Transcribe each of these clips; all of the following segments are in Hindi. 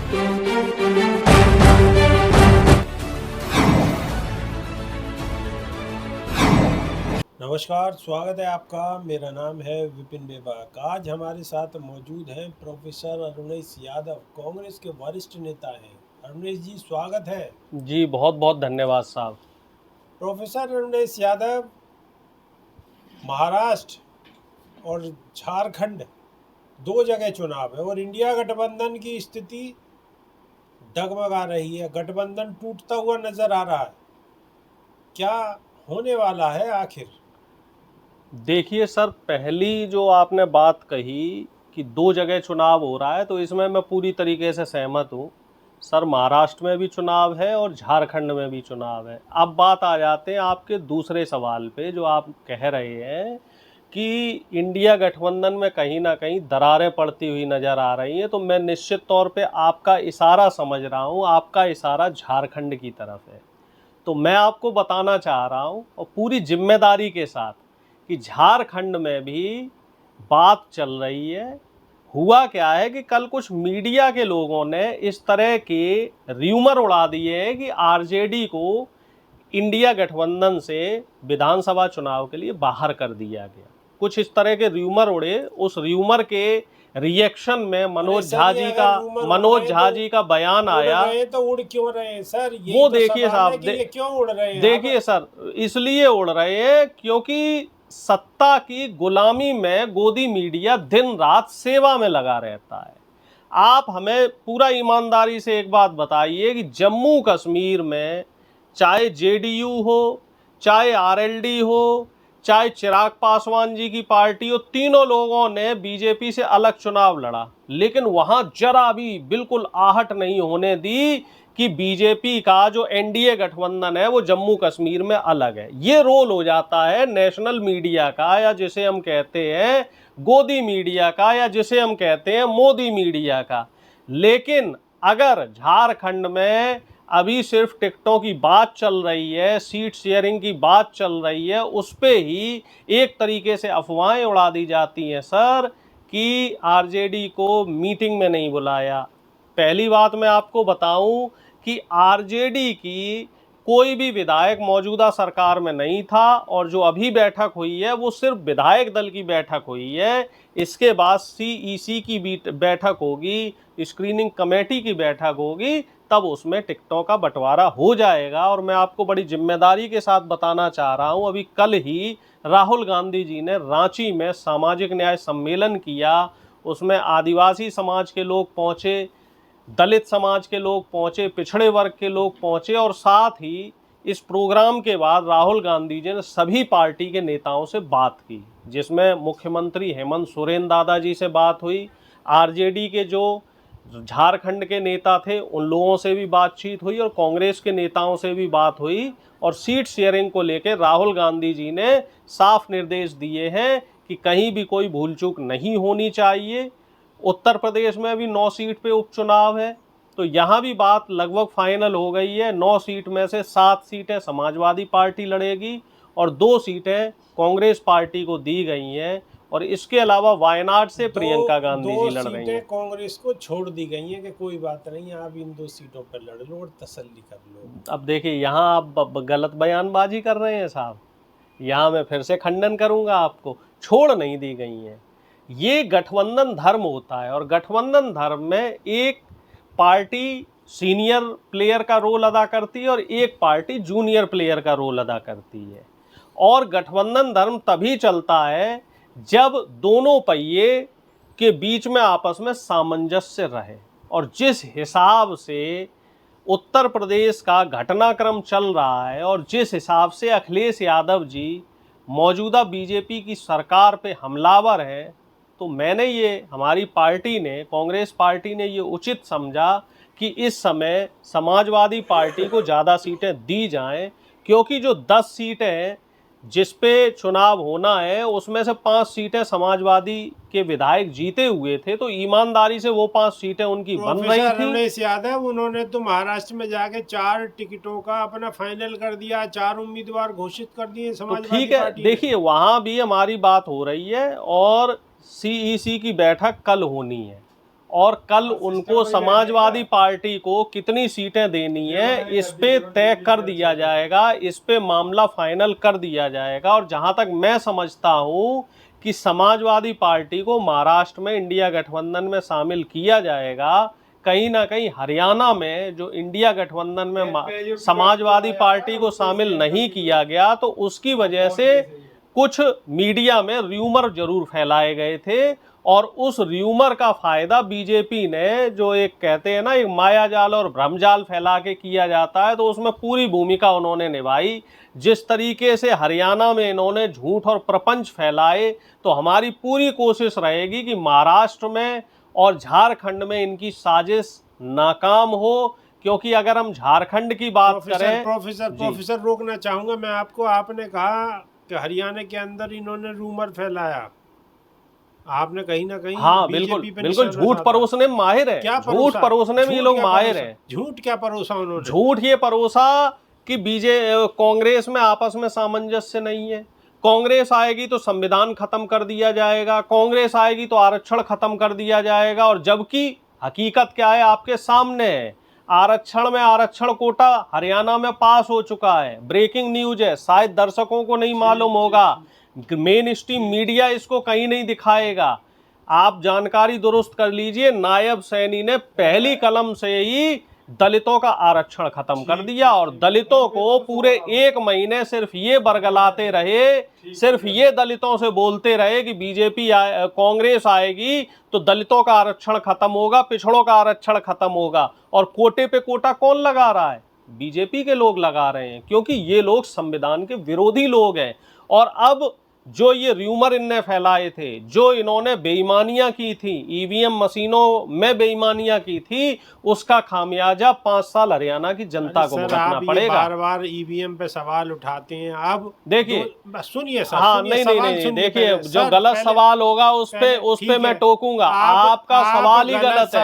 नमस्कार, स्वागत है आपका। मेरा नाम है विपिन बेबाक। आज हमारे साथ मौजूद हैं प्रोफेसर अरुणेश यादव, कांग्रेस के वरिष्ठ नेता हैं। अरुणेश जी, स्वागत है। जी बहुत बहुत धन्यवाद साहब। प्रोफेसर अरुणेश यादव, महाराष्ट्र और झारखंड दो जगह चुनाव है और इंडिया गठबंधन की स्थिति डगमगा रही है। गठबंधन टूटता हुआ नजर आ रहा है। क्या होने वाला है आखिर? देखिए सर, पहली जो आपने बात कही कि दो जगह चुनाव हो रहा है, तो इसमें मैं पूरी तरीके से सहमत हूँ। सर, महाराष्ट्र में भी चुनाव है और झारखंड में भी चुनाव है। अब बात आ जाते हैं आपके दूसरे सवाल पे, जो आप कह रहे हैं कि इंडिया गठबंधन में कहीं ना कहीं दरारें पड़ती हुई नज़र आ रही हैं। तो मैं निश्चित तौर पे आपका इशारा समझ रहा हूँ। आपका इशारा झारखंड की तरफ है। तो मैं आपको बताना चाह रहा हूँ और पूरी जिम्मेदारी के साथ कि झारखंड में भी बात चल रही है। हुआ क्या है कि कल कुछ मीडिया के लोगों ने इस तरह के र्यूमर उड़ा दिए हैं कि आरजेडी को इंडिया गठबंधन से विधानसभा चुनाव के लिए बाहर कर दिया गया। कुछ इस तरह के र्यूमर उड़े। उस र्यूमर के रिएक्शन में मनोज झा जी का बयान आया। तो उड़ क्यों रहे हैं सर? वो देखिए साहब, ये क्यों उड़ रहे हैं? देखिए सर, इसलिए उड़ रहे हैं क्योंकि सत्ता की गुलामी में गोदी मीडिया दिन रात सेवा में लगा रहता है। आप हमें पूरा ईमानदारी से एक बात बताइए कि जम्मू कश्मीर में चाहे जेडीयू हो, चाहे आरएलडी हो, चाहे चिराग पासवान जी की पार्टी हो, तीनों लोगों ने बीजेपी से अलग चुनाव लड़ा, लेकिन वहां जरा भी बिल्कुल आहट नहीं होने दी कि बीजेपी का जो एनडीए गठबंधन है वो जम्मू कश्मीर में अलग है। ये रोल हो जाता है नेशनल मीडिया का, या जिसे हम कहते हैं गोदी मीडिया का, या जिसे हम कहते हैं मोदी मीडिया का। लेकिन अगर झारखंड में अभी सिर्फ टिकटों की बात चल रही है, सीट शेयरिंग की बात चल रही है, उस पे ही एक तरीके से अफवाहें उड़ा दी जाती हैं सर कि आरजेडी को मीटिंग में नहीं बुलाया। पहली बात मैं आपको बताऊं कि आरजेडी की कोई भी विधायक मौजूदा सरकार में नहीं था, और जो अभी बैठक हुई है वो सिर्फ विधायक दल की बैठक हुई है। इसके बाद सीईसी की भी बैठक होगी, स्क्रीनिंग कमेटी की बैठक होगी, तब उसमें टिकटों का बंटवारा हो जाएगा। और मैं आपको बड़ी जिम्मेदारी के साथ बताना चाह रहा हूं, अभी कल ही राहुल गांधी जी ने रांची में सामाजिक न्याय सम्मेलन किया। उसमें आदिवासी समाज के लोग पहुंचे, दलित समाज के लोग पहुंचे, पिछड़े वर्ग के लोग पहुंचे, और साथ ही इस प्रोग्राम के बाद राहुल गांधी जी ने सभी पार्टी के नेताओं से बात की, जिसमें मुख्यमंत्री हेमंत सोरेन दादाजी से बात हुई, आरजेडी के जो झारखंड के नेता थे उन लोगों से भी बातचीत हुई, और कांग्रेस के नेताओं से भी बात हुई। और सीट शेयरिंग को लेकर राहुल गांधी जी ने साफ निर्देश दिए हैं कि कहीं भी कोई भूल चूक नहीं होनी चाहिए। उत्तर प्रदेश में भी 9 सीट पे उपचुनाव है, तो यहाँ भी बात लगभग फाइनल हो गई है। 9 सीट में से 7 सीटें समाजवादी पार्टी लड़ेगी और 2 सीटें कांग्रेस पार्टी को दी गई हैं। और इसके अलावा वायनाड से प्रियंका गांधी जी लड़ रही हैं। कांग्रेस को छोड़ दी गई हैं कि कोई बात नहीं, आप इन 2 सीटों पर लड़ लो और तसल्ली कर लो। अब देखिए, यहाँ आप गलत बयानबाजी कर रहे हैं साहब। यहाँ मैं फिर से खंडन करूंगा, आपको छोड़ नहीं दी गई हैं। ये गठबंधन धर्म होता है, और गठबंधन धर्म में एक पार्टी सीनियर प्लेयर का रोल अदा करती है और एक पार्टी जूनियर प्लेयर का रोल अदा करती है। और गठबंधन धर्म तभी चलता है जब दोनों पहिए के बीच में आपस में सामंजस्य रहे। और जिस हिसाब से उत्तर प्रदेश का घटनाक्रम चल रहा है, और जिस हिसाब से अखिलेश यादव जी मौजूदा बीजेपी की सरकार पे हमलावर हैं, तो हमारी पार्टी ने, कांग्रेस पार्टी ने ये उचित समझा कि इस समय समाजवादी पार्टी को ज़्यादा सीटें दी जाएं, क्योंकि जो 10 सीटें जिस पे चुनाव होना है उसमें से 5 सीटें समाजवादी के विधायक जीते हुए थे, तो ईमानदारी से वो 5 सीटें उनकी बन रही थी। अरुणेश यादव, उन्होंने तो महाराष्ट्र में जाके 4 टिकटों का अपना फाइनल कर दिया, 4 उम्मीदवार घोषित कर दिए समाजवादी पार्टी। ठीक है, देखिए वहां भी हमारी बात हो रही है, और सीईसी की बैठक कल होनी है। और कल उनको समाजवादी पार्टी को कितनी सीटें देनी है इस पे तय कर दिया जाएगा, इस पे मामला फाइनल कर दिया जाएगा। और जहां तक मैं समझता हूं कि समाजवादी पार्टी को महाराष्ट्र में इंडिया गठबंधन में शामिल किया जाएगा, कहीं ना कहीं हरियाणा में जो इंडिया गठबंधन में समाजवादी पार्टी को शामिल नहीं किया गया, तो उसकी वजह से कुछ मीडिया में र्यूमर जरूर फैलाए गए थे और उस र्यूमर का फायदा बीजेपी ने, जो एक कहते हैं ना एक मायाजाल और भ्रमजाल फैला के किया जाता है, तो उसमें पूरी भूमिका उन्होंने निभाई। जिस तरीके से हरियाणा में इन्होंने झूठ और प्रपंच फैलाए, तो हमारी पूरी कोशिश रहेगी कि महाराष्ट्र में और झारखंड में इनकी साजिश नाकाम हो। क्योंकि अगर हम झारखंड की बात करें, प्रोफेसर रोकना चाहूंगा मैं आपको। आपने कहा कि हरियाणा के अंदर इन्होंने रूमर फैलाया, आपने कहीं ना कहीं हाँ बिल्कुल झूठ परोसने में माहिर है, झूठ परोसने में ये लोग माहिर है। झूठ क्या परोसा उन्होंने? झूठ ये परोसा कि कांग्रेस में आपस में सामंजस्य नहीं है, कांग्रेस आएगी तो संविधान खत्म कर दिया जाएगा, कांग्रेस आएगी तो आरक्षण खत्म कर दिया जाएगा। और जबकि हकीकत क्या है आपके सामने है, आरक्षण कोटा हरियाणा में पास हो चुका है। ब्रेकिंग न्यूज है, शायद दर्शकों को नहीं मालूम होगा, मेन स्ट्रीम मीडिया इसको कहीं नहीं दिखाएगा, आप जानकारी दुरुस्त कर लीजिए। नायब सैनी ने पहली कलम से ही दलितों का आरक्षण खत्म कर दिया और दलितों को पूरे 1 महीने सिर्फ ये बरगलाते रहे, सिर्फ ये दलितों से बोलते रहे कि बीजेपी कांग्रेस आएगी तो दलितों का आरक्षण खत्म होगा, पिछड़ों का आरक्षण खत्म होगा। और कोटे पे कोटा कौन लगा रहा है? बीजेपी के लोग लगा रहे हैं, क्योंकि ये लोग संविधान के विरोधी लोग हैं। और अब जो ये र्यूमर इनने फैलाए थे, जो इन्होंने बेईमानियां की थी, ईवीएम मशीनों में बेईमानियां की थी, उसका खामियाजा 5 साल हरियाणा की जनता को भुगतना पड़ेगा। बार बार ईवीएम पे सवाल उठाते हैं। अब देखिए सुनिए सर, हाँ नहीं देखिए, जो गलत सवाल होगा उस पे मैं टोकूंगा। आपका सवाल ही गलत है,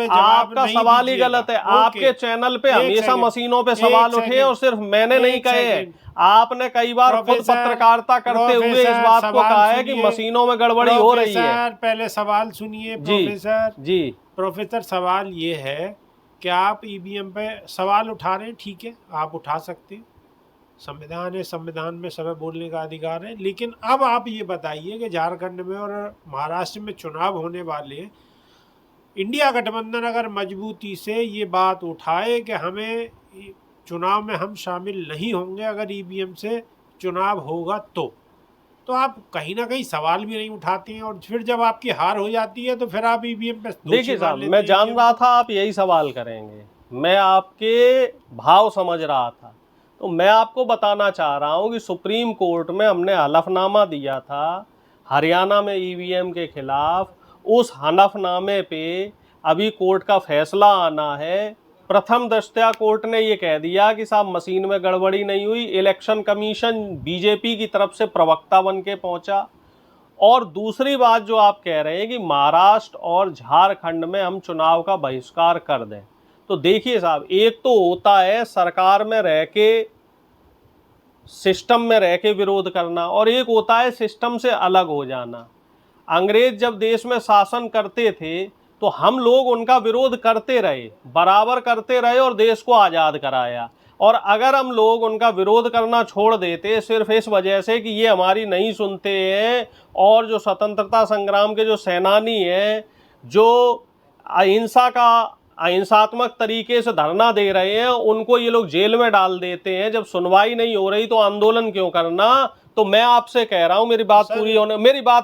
आपका सवाल ही गलत है। आपके चैनल पे हमेशा मशीनों पे सवाल उठे और सिर्फ मैंने नहीं कहे हैं, आपने कई बार खुद पत्रकारिता करते हुए इस बात को कहा है कि मशीनों में गड़बड़ी हो रही है। पहले सवाल सुनिए प्रोफेसर, सवाल ये है कि आप ईवीएम पे सवाल उठा रहे हैं, ठीक है, आप उठा सकते हैं, संविधान है, संविधान में सब बोलने का अधिकार है। लेकिन अब आप ये बताइए कि झारखंड में और महाराष्ट्र में चुनाव होने वाले हैं, इंडिया गठबंधन अगर मजबूती से ये बात उठाए कि हमें चुनाव में हम शामिल नहीं होंगे अगर ईवीएम से चुनाव होगा, तो आप कहीं ना कहीं सवाल भी नहीं उठाते हैं, और फिर जब आपकी हार हो जाती है तो फिर आप ईवीएम पे देखिए साहब, मैं जान रहा था आप यही सवाल करेंगे, मैं आपके भाव समझ रहा था, तो मैं आपको बताना चाह रहा हूं कि सुप्रीम कोर्ट में हमने हलफनामा दिया था हरियाणा में ईवीएम के खिलाफ। उस हलफनामे पे अभी कोर्ट का फैसला आना है। प्रथम दृष्टया कोर्ट ने ये कह दिया कि साहब मशीन में गड़बड़ी नहीं हुई, इलेक्शन कमीशन बीजेपी की तरफ से प्रवक्ता बन के पहुंचा। और दूसरी बात जो आप कह रहे हैं कि महाराष्ट्र और झारखंड में हम चुनाव का बहिष्कार कर दें, तो देखिए साहब, एक तो होता है सरकार में रह के, सिस्टम में रह के विरोध करना, और एक होता है सिस्टम से अलग हो जाना। अंग्रेज जब देश में शासन करते थे तो हम लोग उनका विरोध करते रहे, बराबर करते रहे और देश को आज़ाद कराया। और अगर हम लोग उनका विरोध करना छोड़ देते सिर्फ इस वजह से कि ये हमारी नहीं सुनते हैं, और जो स्वतंत्रता संग्राम के जो सेनानी हैं, जो अहिंसात्मक तरीके से धरना दे रहे हैं, उनको ये लोग जेल में डाल देते हैं, जब सुनवाई नहीं हो रही तो आंदोलन क्यों करना। तो मैं आपसे कह रहा हूं, मेरी बात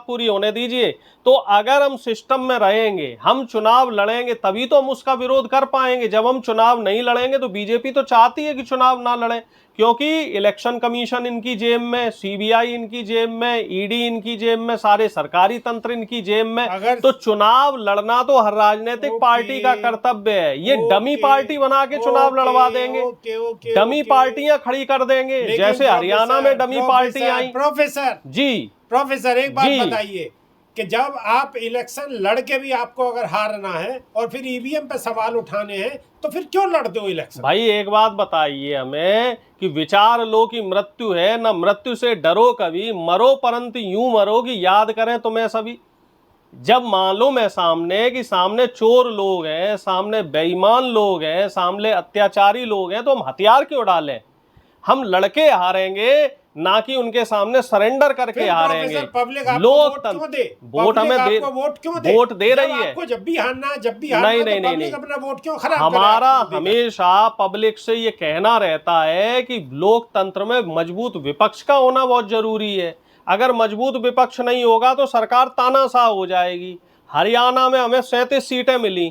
पूरी होने दीजिए। तो अगर हम सिस्टम में रहेंगे, हम चुनाव लड़ेंगे, तभी तो हम उसका विरोध कर पाएंगे। जब हम चुनाव नहीं लड़ेंगे तो बीजेपी तो चाहती है कि चुनाव ना लड़े, क्योंकि इलेक्शन कमीशन इनकी जेब में, सीबीआई इनकी जेब में, ईडी इनकी जेब में, सारे सरकारी तंत्र इनकी जेब में। तो चुनाव लड़ना तो हर राजनीतिक पार्टी का कर्तव्य है। ये डमी पार्टी बना के चुनाव लड़वा देंगे, डमी पार्टियां खड़ी कर देंगे, जैसे हरियाणा में डमी पार्टी आई। प्रोफेसर एक बात बताइए कि जब आप इलेक्शन लड़ के भी आपको अगर हारना है और फिर ईवीएम पे सवाल उठाने हैं, तो फिर क्यों लड़ते हो इलेक्शन? भाई एक बात बताइए हमें कि विचार लो कि मृत्यु है, न मृत्यु से डरो कभी, मरो परंतु यूं मरो कि याद करें तुम्हें सभी। जब मालूम है सामने कि सामने चोर लोग हैं, सामने बेईमान लोग हैं, सामने अत्याचारी लोग हैं, तो हम हथियार क्यों डालें? हम लड़के हारेंगे, ना कि उनके सामने सरेंडर करके फिर हारेंगे। प्रोफेसर पब्लिक आपको वोट क्यों दे? वोट हमें दे, आपको वोट क्यों दे? वोट दे रही है। आपको जब भी हारना नहीं, तो पब्लिक अपना वोट क्यों खराब करे? हमारा आपको देकर? हमेशा पब्लिक से ये कहना रहता है कि लोकतंत्र में मजबूत विपक्ष का होना बहुत जरूरी है। अगर मजबूत विपक्ष नहीं होगा तो सरकार तानाशाह हो जाएगी। हरियाणा में हमें 37 सीटें मिली,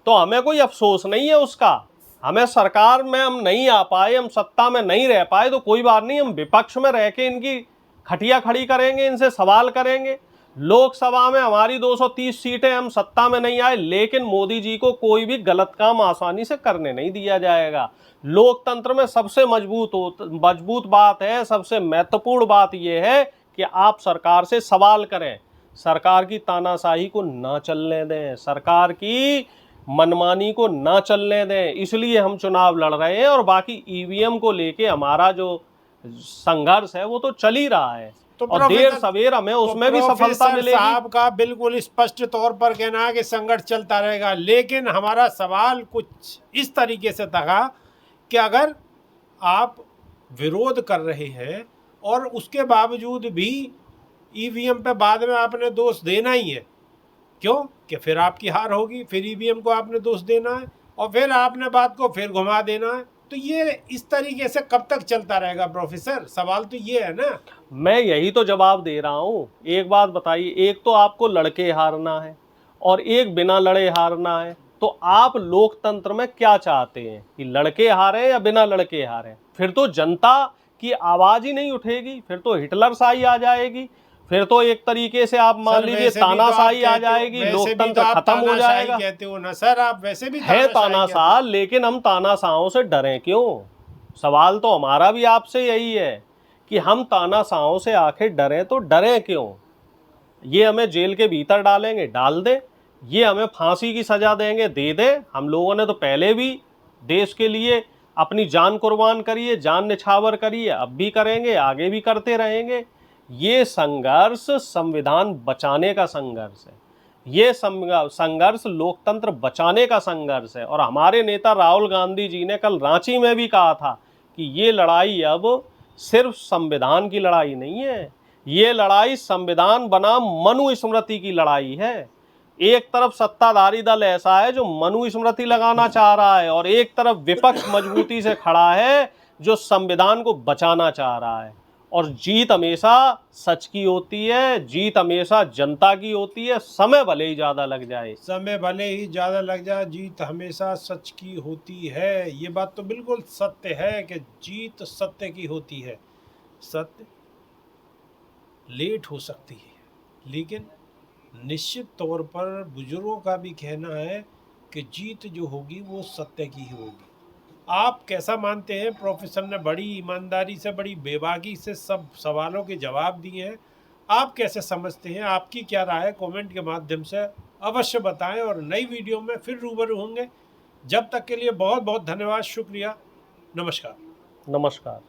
तो हमें कोई अफसोस नहीं है उसका। हमें सरकार में हम नहीं आ पाए, हम सत्ता में नहीं रह पाए, तो कोई बात नहीं, हम विपक्ष में रह के इनकी खटिया खड़ी करेंगे, इनसे सवाल करेंगे। लोकसभा में हमारी 230 सीटें, हम सत्ता में नहीं आए, लेकिन मोदी जी को कोई भी गलत काम आसानी से करने नहीं दिया जाएगा। लोकतंत्र में सबसे मजबूत बात है, सबसे महत्वपूर्ण बात यह है कि आप सरकार से सवाल करें, सरकार की तानाशाही को ना चलने दें, सरकार की मनमानी को ना चलने दें। इसलिए हम चुनाव लड़ रहे हैं, और बाकी ईवीएम को लेके हमारा जो संघर्ष है वो तो चल ही रहा है, तो और देर सवेर हमें उसमें भी सफलता मिलेगी। साहब का बिल्कुल स्पष्ट तौर पर कहना है कि संघर्ष चलता रहेगा, लेकिन हमारा सवाल कुछ इस तरीके से था कि अगर आप विरोध कर रहे हैं और उसके बावजूद भी ईवीएम पे बाद में आपने दोष देना ही है, क्यों? कि फिर आपकी हार होगी, फिर ईवीएम को आपने दोष देना है, और फिर आपने बात को फिर घुमा देना है। तो ये इस तरीके से कब तक चलता रहेगा प्रोफेसर? सवाल तो ये है ना। मैं यही तो जवाब दे रहा हूँ। एक बात बताइए, एक तो आपको लड़के हारना है और एक बिना लड़े हारना है, तो आप लोकतंत्र में क्या चाहते हैं, कि लड़के हारे या बिना लड़के हारे? फिर तो जनता की आवाज ही नहीं उठेगी, फिर तो हिटलरशाही आ जाएगी, फिर तो एक तरीके से आप मान लीजिए तानाशाही आ जाएगी, लोकतंत्र खत्म हो जाएगा। कहते हो ना सर, आप वैसे भी है तानाशाह, लेकिन हम तानाशाहों से डरें क्यों? सवाल तो हमारा भी आपसे यही है कि हम तानाशाहों से आखिर डरें तो डरें क्यों? ये हमें जेल के भीतर डालेंगे, डाल दें, ये हमें फांसी की सजा देंगे, दे दें। हम लोगों ने तो पहले भी देश के लिए अपनी जान कुर्बान करी है, जान निछावर करी है, अब भी करेंगे, आगे भी करते रहेंगे। ये संघर्ष संविधान बचाने का संघर्ष है, ये संघर्ष लोकतंत्र बचाने का संघर्ष है। और हमारे नेता राहुल गांधी जी ने कल रांची में भी कहा था कि ये लड़ाई अब सिर्फ संविधान की लड़ाई नहीं है, ये लड़ाई संविधान बनाम मनुस्मृति की लड़ाई है। एक तरफ सत्ताधारी दल ऐसा है जो मनुस्मृति लगाना चाह रहा है, और एक तरफ विपक्ष मजबूती से खड़ा है जो संविधान को बचाना चाह रहा है। और जीत हमेशा सच की होती है, जीत हमेशा जनता की होती है, समय भले ही ज़्यादा लग जाए, समय भले ही ज़्यादा लग जाए, जीत हमेशा सच की होती है। ये बात तो बिल्कुल सत्य है कि जीत सत्य की होती है। सत्य लेट हो सकती है, लेकिन निश्चित तौर पर बुजुर्गों का भी कहना है कि जीत जो होगी वो सत्य की ही होगी। आप कैसा मानते हैं? प्रोफेसर ने बड़ी ईमानदारी से, बड़ी बेबाकी से सब सवालों के जवाब दिए हैं। आप कैसे समझते हैं? आपकी क्या राय है? कमेंट के माध्यम से अवश्य बताएं, और नई वीडियो में फिर रूबरू होंगे। जब तक के लिए बहुत बहुत धन्यवाद, शुक्रिया, नमस्कार। नमस्कार।